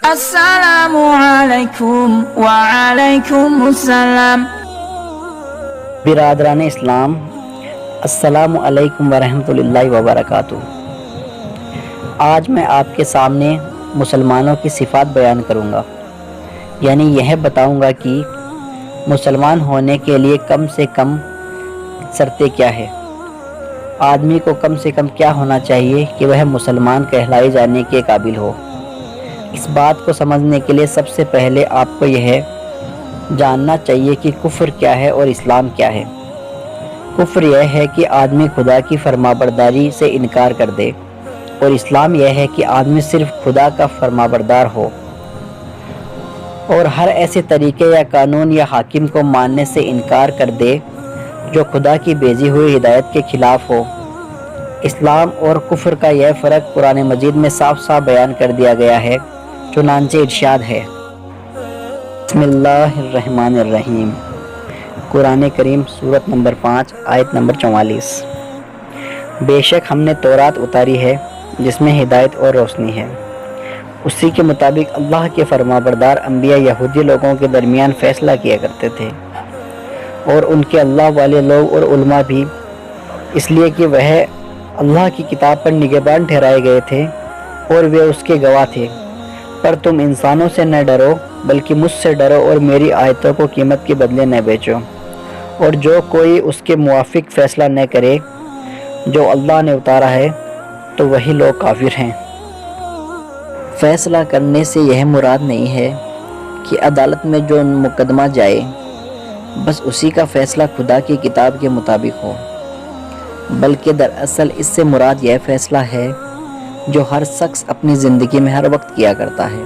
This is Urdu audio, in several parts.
السلام علیکم وعلیکم السلام۔ برادران اسلام، السلام علیکم ورحمۃ اللہ وبرکاتہ۔ آج میں آپ کے سامنے مسلمانوں کی صفات بیان کروں گا، یعنی یہ بتاؤں گا کہ مسلمان ہونے کے لیے کم سے کم شرطیں کیا ہے، آدمی کو کم سے کم کیا ہونا چاہیے کہ وہ مسلمان کہلائے جانے کے قابل ہو۔ اس بات کو سمجھنے کے لیے سب سے پہلے آپ کو یہ جاننا چاہیے کہ کفر کیا ہے اور اسلام کیا ہے۔ کفر یہ ہے کہ آدمی خدا کی فرمانبرداری سے انکار کر دے، اور اسلام یہ ہے کہ آدمی صرف خدا کا فرمانبردار ہو اور ہر ایسے طریقے یا قانون یا حاکم کو ماننے سے انکار کر دے جو خدا کی بھیجی ہوئی ہدایت کے خلاف ہو۔ اسلام اور کفر کا یہ فرق قرآن مجید میں صاف صاف بیان کر دیا گیا ہے، چنانچہ ارشاد ہے، بسم اللہ الرحمن الرحیم، قرآن کریم سورت نمبر 5 آیت نمبر 44۔ بے شک ہم نے تورات اتاری ہے جس میں ہدایت اور روشنی ہے، اسی کے مطابق اللہ کے فرمانبردار انبیاء یہودی لوگوں کے درمیان فیصلہ کیا کرتے تھے، اور ان کے اللہ والے لوگ اور علماء بھی، اس لیے کہ وہ اللہ کی کتاب پر نگہبان ٹھہرائے گئے تھے اور وہ اس کے گواہ تھے۔ پر تم انسانوں سے نہ ڈرو بلکہ مجھ سے ڈرو اور میری آیتوں کو قیمت کے بدلے نہ بیچو، اور جو کوئی اس کے موافق فیصلہ نہ کرے جو اللہ نے اتارا ہے تو وہی لوگ کافر ہیں۔ فیصلہ کرنے سے یہ مراد نہیں ہے کہ عدالت میں جو مقدمہ جائے بس اسی کا فیصلہ خدا کی کتاب کے مطابق ہو، بلکہ دراصل اس سے مراد یہ فیصلہ ہے جو ہر شخص اپنی زندگی میں ہر وقت کیا کرتا ہے۔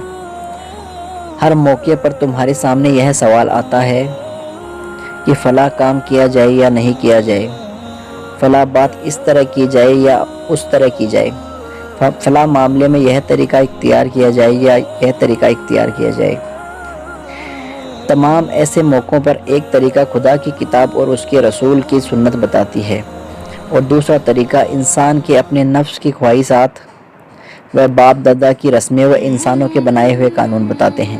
ہر موقع پر تمہارے سامنے یہ سوال آتا ہے کہ فلاں کام کیا جائے یا نہیں کیا جائے، فلاں بات اس طرح کی جائے یا اس طرح کی جائے، فلاں معاملے میں یہ طریقہ اختیار کیا جائے یا یہ طریقہ اختیار کیا جائے۔ تمام ایسے موقعوں پر ایک طریقہ خدا کی کتاب اور اس کے رسول کی سنت بتاتی ہے، اور دوسرا طریقہ انسان کے اپنے نفس کی خواہشات و باپ دادا کی رسمیں و انسانوں کے بنائے ہوئے قانون بتاتے ہیں۔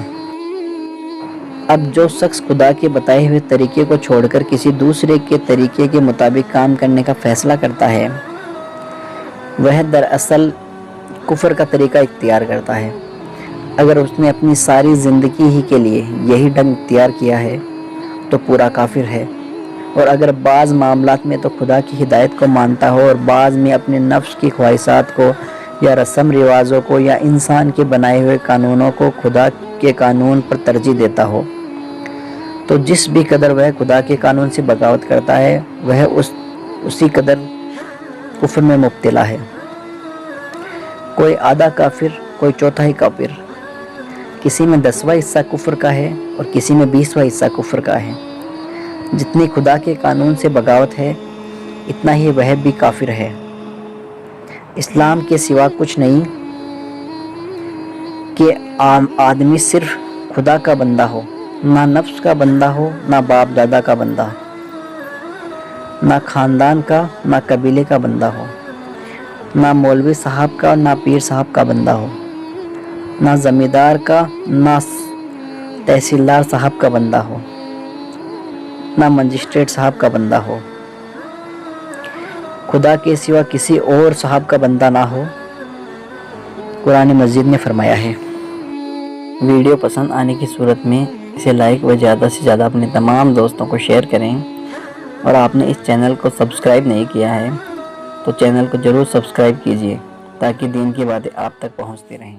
اب جو شخص خدا کے بتائے ہوئے طریقے کو چھوڑ کر کسی دوسرے کے طریقے کے مطابق کام کرنے کا فیصلہ کرتا ہے، وہ دراصل کفر کا طریقہ اختیار کرتا ہے۔ اگر اس نے اپنی ساری زندگی ہی کے لیے یہی ڈھنگ اختیار کیا ہے تو پورا کافر ہے، اور اگر بعض معاملات میں تو خدا کی ہدایت کو مانتا ہو اور بعض میں اپنے نفس کی خواہشات کو یا رسم رواجوں کو یا انسان کے بنائے ہوئے قانونوں کو خدا کے قانون پر ترجیح دیتا ہو، تو جس بھی قدر وہ خدا کے قانون سے بغاوت کرتا ہے وہ اسی قدر کفر میں مبتلا ہے۔ کوئی آدھا کافر، کوئی چوتھائی کافر، کسی میں 10واں حصہ کفر کا ہے اور کسی میں 20واں حصہ کفر کا ہے۔ جتنی خدا کے قانون سے بغاوت ہے اتنا ہی وہ بھی کافر ہے۔ اسلام کے سوا کچھ نہیں کہ آدمی صرف خدا کا بندہ ہو، نہ نفس کا بندہ ہو، نہ باپ دادا کا بندہ، نہ خاندان کا، نہ قبیلے کا بندہ ہو، نہ مولوی صاحب کا، نہ پیر صاحب کا بندہ ہو، نہ زمیندار کا، نہ تحصیلدار صاحب کا بندہ ہو، نہ مجسٹریٹ صاحب کا بندہ ہو، خدا کے سوا کسی اور صاحب کا بندہ نہ ہو، قرآن مجید نے فرمایا ہے۔ ویڈیو پسند آنے کی صورت میں اسے لائک و زیادہ سے زیادہ اپنے تمام دوستوں کو شیئر کریں، اور آپ نے اس چینل کو سبسکرائب نہیں کیا ہے تو چینل کو ضرور سبسکرائب کیجیے تاکہ دین کی باتیں آپ تک پہنچتی رہیں۔